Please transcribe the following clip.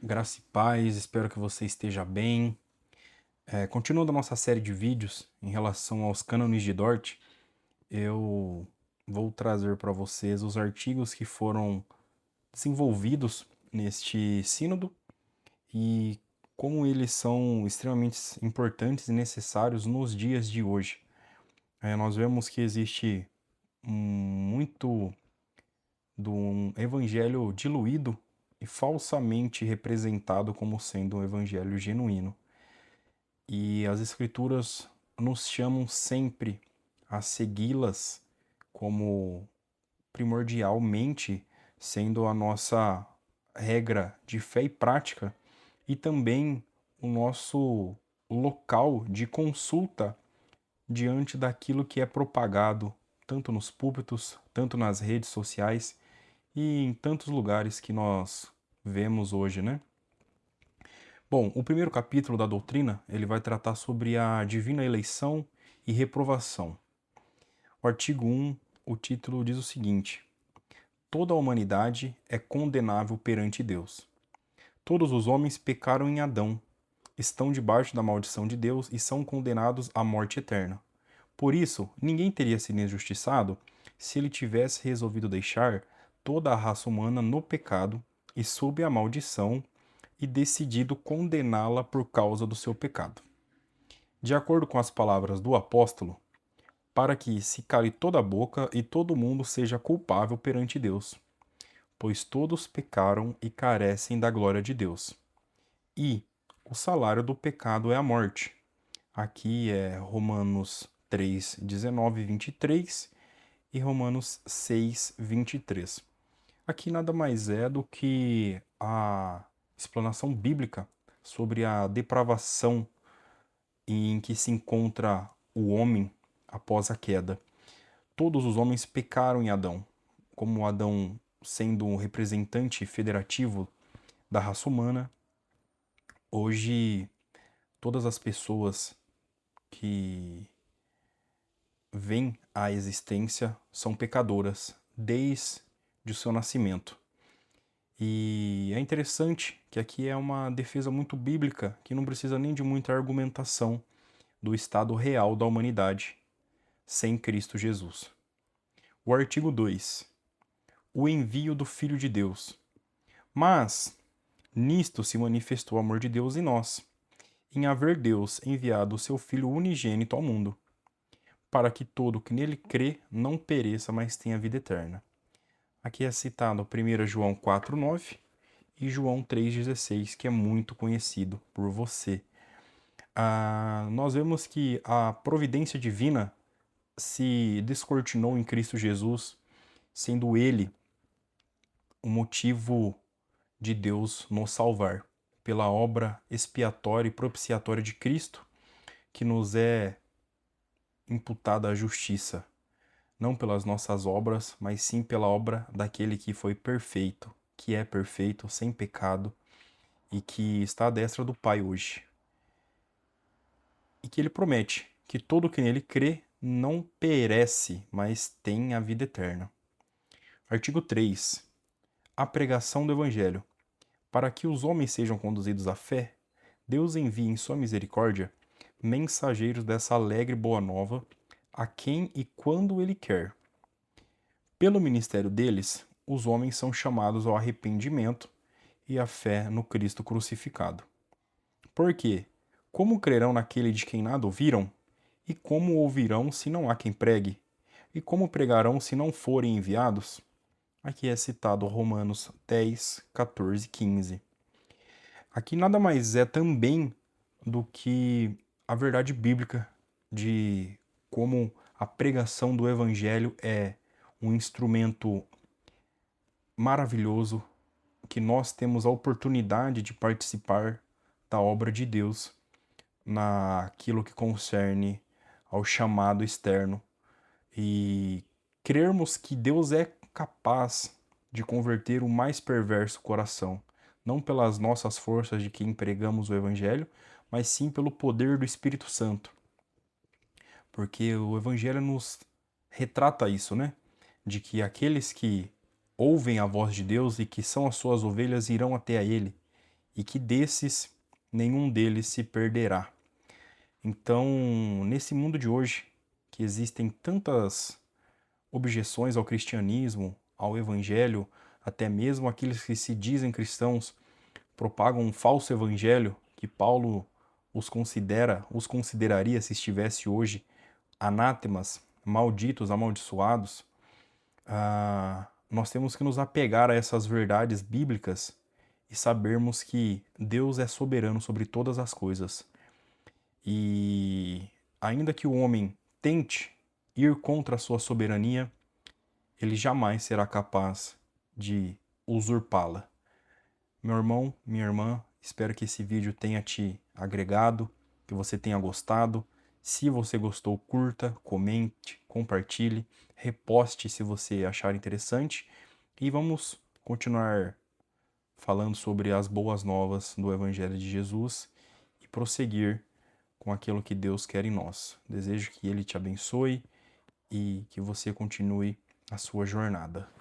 Graça e paz, espero que você esteja bem. Continuando a nossa série de vídeos em relação aos cânones de Dort, eu vou trazer para vocês os artigos que foram desenvolvidos neste sínodo e como eles são extremamente importantes e necessários nos dias de hoje. Nós vemos que existe muito do evangelho diluído e falsamente representado como sendo um evangelho genuíno. E as Escrituras nos chamam sempre a segui-las como primordialmente sendo a nossa regra de fé e prática e também o nosso local de consulta diante daquilo que é propagado tanto nos púlpitos, tanto nas redes sociais e em tantos lugares que nós vemos hoje, né? Bom, o primeiro capítulo da doutrina, ele vai tratar sobre a divina eleição e reprovação. O artigo 1, o título diz o seguinte: Toda a humanidade é condenável perante Deus. Todos os homens pecaram em Adão, estão debaixo da maldição de Deus e são condenados à morte eterna. Por isso, ninguém teria sido injustiçado se ele tivesse resolvido deixar toda a raça humana no pecado e sob a maldição e decidido condená-la por causa do seu pecado. De acordo com as palavras do apóstolo, para que se cale toda a boca e todo mundo seja culpável perante Deus, pois todos pecaram e carecem da glória de Deus. E o salário do pecado é a morte. Aqui é Romanos 3, 19 e 23 e Romanos 6, 23. Aqui nada mais é do que a explanação bíblica sobre a depravação em que se encontra o homem após a queda. Todos os homens pecaram em Adão, como Adão sendo um representante federativo da raça humana. Hoje, todas as pessoas que vêm à existência são pecadoras desde o seu nascimento. E é interessante que aqui é uma defesa muito bíblica, que não precisa nem de muita argumentação do estado real da humanidade sem Cristo Jesus. O artigo 2. O envio do Filho de Deus. Mas nisto se manifestou o amor de Deus em nós, em haver Deus enviado o seu Filho unigênito ao mundo, para que todo que nele crê não pereça, mas tenha vida eterna. Aqui é citado 1 João 4,9 e João 3,16, que é muito conhecido por você. Nós vemos que a providência divina se descortinou em Cristo Jesus, sendo Ele o motivo de Deus nos salvar, pela obra expiatória e propiciatória de Cristo, que nos é imputada a justiça, não pelas nossas obras, mas sim pela obra daquele que foi perfeito, que é perfeito, sem pecado, e que está à destra do Pai hoje. E que ele promete que todo que nele crê não perece, mas tem a vida eterna. Artigo 3. A pregação do Evangelho. Para que os homens sejam conduzidos à fé, Deus envia em sua misericórdia mensageiros dessa alegre boa nova a quem e quando ele quer. Pelo ministério deles, os homens são chamados ao arrependimento e à fé no Cristo crucificado. Porque, como crerão naquele de quem nada ouviram? E como ouvirão se não há quem pregue? E como pregarão se não forem enviados? Aqui é citado Romanos 10, 14 e 15. Aqui nada mais é também do que a verdade bíblica de como a pregação do Evangelho é um instrumento maravilhoso que nós temos a oportunidade de participar da obra de Deus naquilo que concerne ao chamado externo e crermos que Deus é capaz de converter o mais perverso coração, não pelas nossas forças de que empregamos o Evangelho, mas sim pelo poder do Espírito Santo. Porque o Evangelho nos retrata isso, né? De que aqueles que ouvem a voz de Deus e que são as suas ovelhas irão até a Ele. e que desses nenhum deles se perderá. Então, nesse mundo de hoje, que existem tantas objeções ao cristianismo, ao evangelho, até mesmo aqueles que se dizem cristãos propagam um falso evangelho que Paulo os consideraria se estivesse hoje anátemas, malditos, amaldiçoados. Nós temos que nos apegar a essas verdades bíblicas e sabermos que Deus é soberano sobre todas as coisas. E ainda que o homem tente ir contra a sua soberania, ele jamais será capaz de usurpá-la. Meu irmão, minha irmã, espero que esse vídeo tenha te agregado, que você tenha gostado. Se você gostou, curta, comente, compartilhe, reposte se você achar interessante. E vamos continuar falando sobre as boas novas do Evangelho de Jesus e prosseguir com aquilo que Deus quer em nós. Desejo que Ele te abençoe e que você continue a sua jornada.